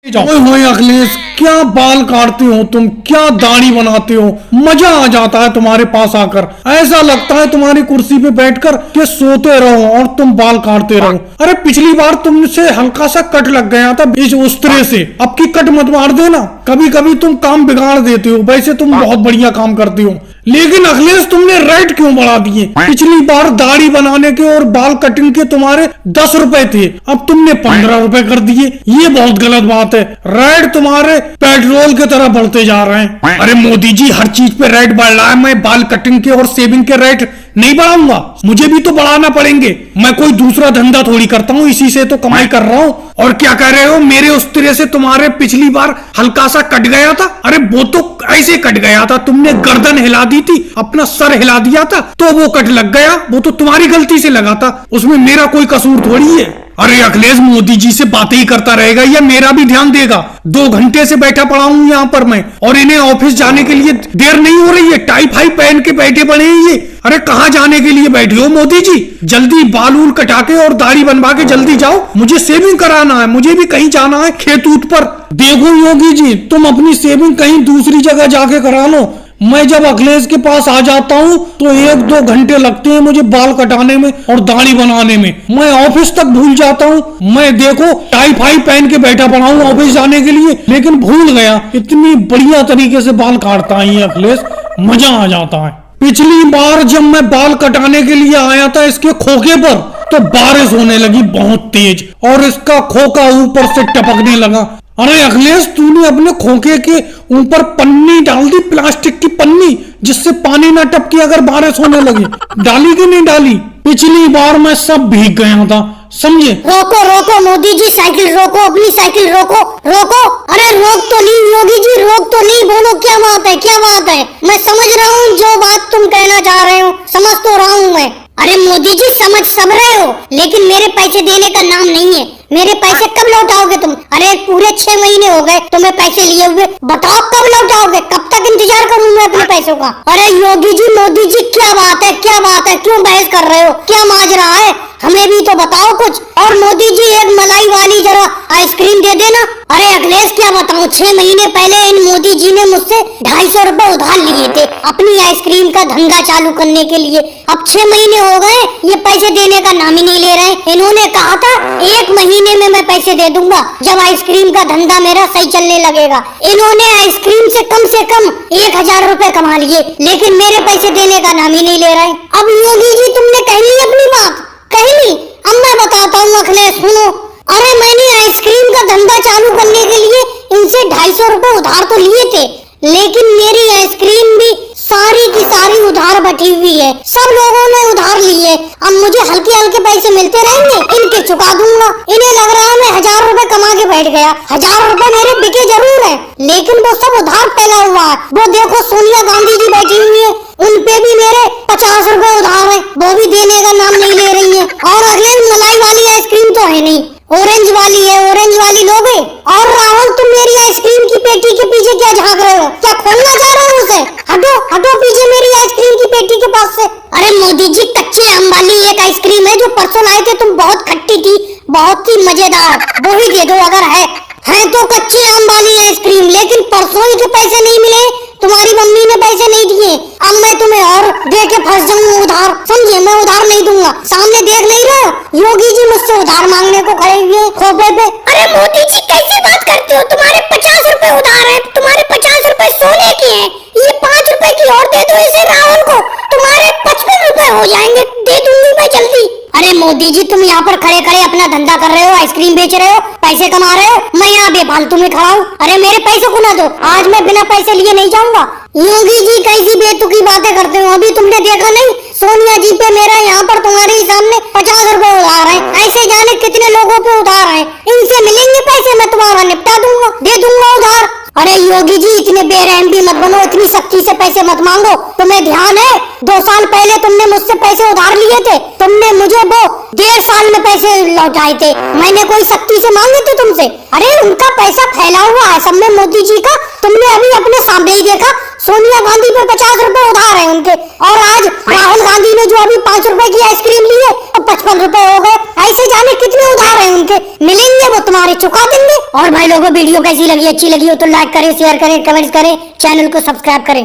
ओए होए अखिलेश, क्या बाल काटते हो तुम, क्या दाढ़ी बनाते हो। मजा आ जाता है तुम्हारे पास आकर। ऐसा लगता है तुम्हारी कुर्सी पे बैठकर के सोते रहो और तुम बाल काटते रहो। अरे पिछली बार तुमसे हल्का सा कट लग गया था इस उस्तरे से, अब की कट मत मार देना। कभी कभी तुम काम बिगाड़ देते हो, वैसे तुम बहुत बढ़िया काम करते हो। लेकिन अखिलेश तुमने रेट क्यों बढ़ा दिए। पिछली बार दाढ़ी बनाने के और बाल कटिंग के तुम्हारे 10 रुपए थे, अब तुमने 15 रुपए कर दिए। ये बहुत गलत बात है। रेट तुम्हारे पेट्रोल की तरह बढ़ते जा रहे हैं। अरे मोदी जी, हर चीज पे रेट बढ़ रहा है, मैं बाल कटिंग के और शेविंग के रेट नहीं बढ़ाऊंगा। मुझे भी तो बढ़ाना पड़ेंगे। मैं कोई दूसरा धंधा थोड़ी करता हूँ, इसी से तो कमाई कर रहा हूँ। और क्या कह रहे हो, मेरे उस तरह से तुम्हारे पिछली बार हल्का सा कट गया था। अरे वो तो ऐसे कट गया था, तुमने गर्दन हिला दी थी, अपना सर हिला दिया था तो वो कट लग गया। वो तो तुम्हारी गलती से लगा था, उसमें मेरा कोई कसूर थोड़ी है। अरे अखिलेश, मोदी जी से बातें ही करता रहेगा या मेरा भी ध्यान देगा। 2 घंटे से बैठा पड़ा हूँ यहाँ पर मैं, और इन्हें ऑफिस जाने के लिए देर नहीं हो रही है। टाई फाई पहन के बैठे पड़े हैं ये। अरे कहाँ जाने के लिए बैठे हो मोदी जी? जल्दी बाल उल कटा के और दाढ़ी बनवा के जल्दी जाओ, मुझे सेविंग कराना है, मुझे भी कहीं जाना है खेत ऊत पर। देखो योगी जी, तुम अपनी सेविंग कहीं दूसरी जगह जाके करा लो। मैं जब अखिलेश के पास आ जाता हूँ तो 1-2 घंटे लगते हैं मुझे बाल कटाने में और दाढ़ी बनाने में। मैं ऑफिस तक भूल जाता हूँ। मैं देखो टाई फाई पहन के बैठा पड़ा हूँ ऑफिस जाने के लिए, लेकिन भूल गया। इतनी बढ़िया तरीके से बाल काटता है ये अखिलेश, मजा आ जाता है। पिछली बार जब मैं बाल कटाने के लिए आया था इसके खोखे पर, तो बारिश होने लगी बहुत तेज और इसका खोखा ऊपर से टपकने लगा। अरे अखिलेश, तूने अपने खोखे के ऊपर पन्नी डाल दी, प्लास्टिक की पन्नी, जिससे पानी ना टपके अगर बारिश होने लगी। डाली कि नहीं डाली? पिछली बार मैं सब भीग गया था, समझे? रोको रोको मोदी जी, साइकिल रोको, अपनी साइकिल रोको रोको। अरे रोक तो ली योगी जी, रोक तो ली। बोलो क्या बात है, क्या बात है? मैं समझ रहा हूँ जो बात तुम कहना चाह रहे हो, समझ तो रहा हूँ मैं। अरे मोदी जी, समझ सब रहे हो, लेकिन मेरे पैसे देने का नाम नहीं है। मेरे पैसे कब लौटाओगे तुम? अरे पूरे 6 महीने हो गए तुम्हें पैसे लिए हुए, बताओ कब लौटाओगे? कब तक इंतजार करूँ मैं अपने पैसों का? अरे योगी जी, मोदी जी, क्या बात है, क्या बात है? क्यों बहस कर रहे हो? क्या माजरा है? हमें भी तो बताओ कुछ। और मोदी जी, एक मलाई वाली जरा आइसक्रीम दे देना। अरे अखिलेश, क्या बताऊं, 6 महीने पहले इन मोदी जी ने मुझसे 250 रुपए उधार लिए थे अपनी आइसक्रीम का धंधा चालू करने के लिए। अब 6 महीने हो गए, ये पैसे देने का नाम ही नहीं ले रहे। इन्होंने कहा था 1 महीने में मैं पैसे दे दूंगा, जब आइसक्रीम का धंधा मेरा सही चलने लगेगा। इन्होंने आइसक्रीम से कम 1000 रुपए कमा लिए, लेकिन मेरे पैसे देने का नाम ही नहीं ले रहे। अब योगी जी, तुमने कह ली अपनी बात, कह ली। अब मैं बताता हूँ अखिलेश, सुनो। अरे मैंने आइसक्रीम का धंधा चालू करने के लिए इनसे 250 रुपए उधार तो लिए थे, लेकिन मेरी आइसक्रीम भी सारी की सारी उधार बटी हुई है। सब लोगों ने उधार लिए। अब मुझे हल्के हल्के पैसे मिलते रहेंगे, इनके चुका दूंगा। इन्हें लग रहा है मैं 1000 रुपए कमा के बैठ गया। 1000 रुपए मेरे बिके जरूर है, लेकिन वो सब उधार फैला हुआ है। वो देखो सोनिया गांधी जी बैठी हुई है, उन पे भी मेरे 50 रुपए उधार है, वो भी देने का नाम नहीं ले रही है। और अगले मलाई वाली आइसक्रीम तो है नहीं, ऑरेंज वाली है, ऑरेंज वाली लोगे। और राहुल, तुम मेरी आइसक्रीम की पेटी के पीछे क्या झांक रहे हो? क्या खोलना चाह रहे हो उसे? हटो हटो पीछे मेरी आइसक्रीम की पेटी के पास से। अरे मोदी जी, कच्चे आम वाली एक आइसक्रीम है जो परसों लाए थे तुम, बहुत खट्टी थी, बहुत ही मजेदार, वो ही दे दो अगर है तो कच्चे आम वाली आइसक्रीम। लेकिन परसों ही के पैसे नहीं मिले, तुम्हारी मम्मी ने पैसे नहीं दिए। अब मैं तुम्हें और दे के फंस जाऊंगा उधार, समझे? मैं उधार नहीं दूंगा। सामने देख नहीं रहे योगी जी मुझसे उधार मांगने को खड़े हुए खोपे पे। अरे मोदी जी, कैसे बात करते हो? तुम्हारे 50 रुपए उधार है, तुम्हारे 50 रुपए सोने के हैं। ये 5 रुपए की और दे दो इसे राहुल को, तुम्हारे 55 रुपए हो जाएंगे, दे दूंगी मैं जल्दी। अरे मोदी जी, तुम यहाँ पर खड़े खड़े अपना धंधा कर रहे हो, आइसक्रीम बेच रहे हो, पैसे कमा रहे हो, मैं यहाँ बेफालतू में खड़ा हूँ। अरे मेरे पैसे को ना दो, आज मैं बिना पैसे लिए नहीं जाऊंगा। योगी जी, कैसी बेतुकी बातें करते हो? अभी तुमने देखा नहीं, सोनिया जी पे मेरा यहाँ पर तुम्हारे ही सामने 50 रुपए उधार है। ऐसे जाने कितने लोगों पे उधार है, इनसे मिलेंगे पैसे, मैं तुम्हारा निपटा दूंगा, दे दूंगा उधार। अरे योगी जी, इतने बेरहम भी मत बनो, इतनी सख्ती से पैसे मत मांगो। तुम्हें ध्यान है 2 साल पहले तुमने मुझसे पैसे उधार लिए थे, तुमने मुझे वो 1.5 साल में पैसे लौटाए थे। मैंने कोई सख्ती से मांगे थे तुमसे? अरे उनका पैसा फैला हुआ है सब में मोदी जी का, तुमने अभी अपने सामने ही देखा, सोनिया गांधी पे 50 रुपए उधार है उनके, और आज राहुल गांधी ने जो अभी 5 रुपए की आइसक्रीम ली है तो 55 रुपए हो गए। ऐसे जाने कितने उधार है उनके, मिलेंगे वो तुम्हारे चुका देंगे। और भाई लोगों वीडियो कैसी लगी, अच्छी लगी हो तो लाइक करें, शेयर करें, कमेंट्स करें, चैनल को सब्सक्राइब करें।